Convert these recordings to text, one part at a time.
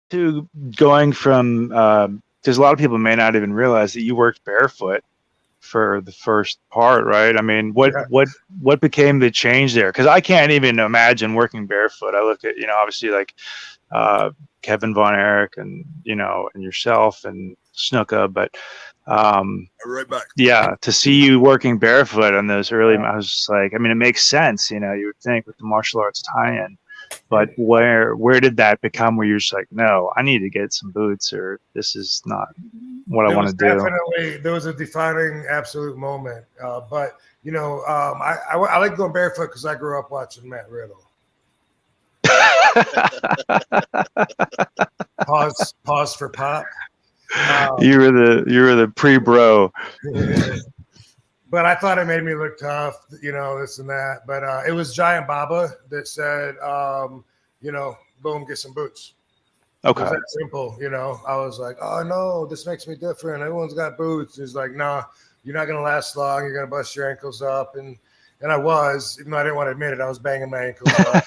to going from, because a lot of people may not even realize that you worked barefoot for the first part, right? I mean, Yeah. what became the change there? Because I can't even imagine working barefoot. I look at, obviously like uh, Kevin Von Erich and, and yourself and Snuka, but Right back. yeah, to see you working barefoot on those early, I was just like, I mean, it makes sense, you would think with the martial arts tie-in, but where did that become where you're just like, no, I need to get some boots, or this is not what I want to do? Definitely, there was a defining absolute moment. But I like going barefoot because I grew up watching Matt Riddle. Pause for pop. You were the pre-bro. But I thought it made me look tough, this and that. But it was Giant Baba that said, boom, get some boots. Okay. It was that simple, I was like, oh no, this makes me different. Everyone's got boots. He's like, nah, you're not gonna last long. You're gonna bust your ankles up, and I was, even though I didn't want to admit it, I was banging my ankles up.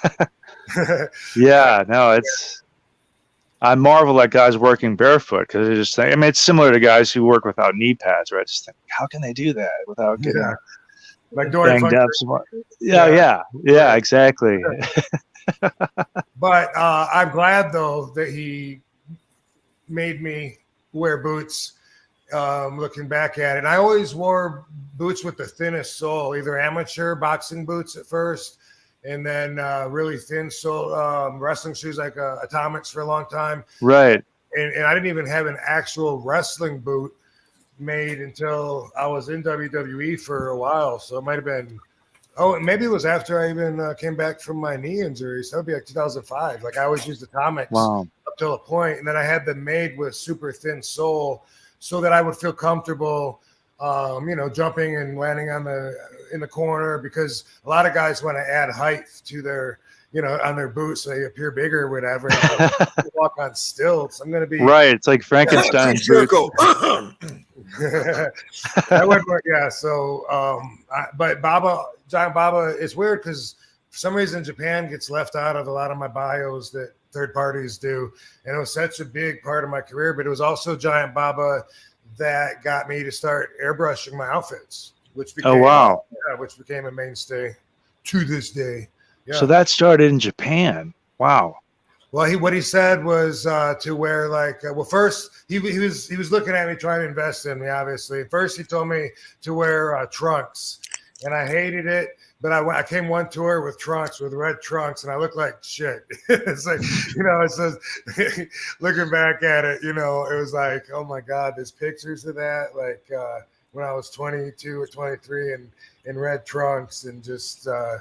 Yeah, no, I marvel at guys working barefoot because I just think, I mean, it's similar to guys who work without knee pads, right? Just think, how can they do that without getting like banged up? Yeah, exactly. But I'm glad though that he made me wear boots. Looking back at it, I always wore boots with the thinnest sole, either amateur boxing boots at first, and then really thin sole wrestling shoes like Atomics for a long time. Right. And I didn't even have an actual wrestling boot made until I was in WWE for a while. So it might have been, maybe it was after I even came back from my knee injury. So that would be like 2005. Like I always used Atomics up till a point, and then I had them made with super thin sole so that I would feel comfortable, jumping and landing in the corner, because a lot of guys want to add height to their, on their boots so they appear bigger or whatever. Walk on stilts. I'm going to be right. It's like Frankenstein. That would work. Yeah. So, but Giant Baba, it's weird because for some reason Japan gets left out of a lot of my bios that third parties do, and it was such a big part of my career. But it was also Giant Baba that got me to start airbrushing my outfits, which became which became a mainstay to this day. Yeah. So that started in Japan. Wow. Well, what he said was to wear first he was looking at me trying to invest in me. Obviously, first he told me to wear trunks, and I hated it. But I came one tour with trunks, with red trunks, and I looked like shit. It's like, it says, looking back at it, it was like, oh my God, there's pictures of that. Like when I was 22 or 23 and in red trunks, and just, I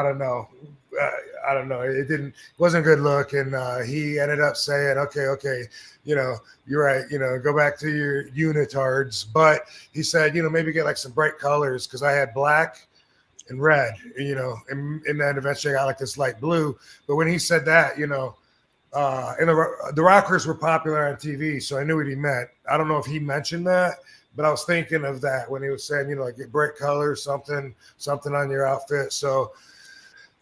don't know. It wasn't a good look. And he ended up saying, okay, you're right. Go back to your unitards. But he said, maybe get like some bright colors, because I had black and red, and then eventually I got like this light blue. But when he said that, and the Rockers were popular on TV, so I knew what he meant. I don't know if he mentioned that, but I was thinking of that when he was saying, like get bright colors, something on your outfit. So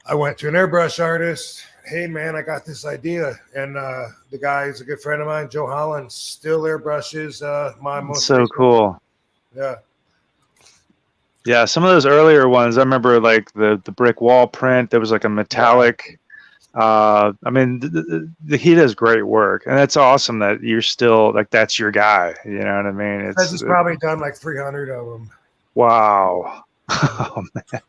I went to an airbrush artist. Hey man, I got this idea, and the guy is a good friend of mine, Joe Holland, still airbrushes my most. So cool. Yeah. Yeah, some of those earlier ones, I remember like the brick wall print. There was like a metallic. I mean, he does great work, and that's awesome that you're still like that's your guy. You know what I mean? He's probably done like 300 of them. Wow. Oh man.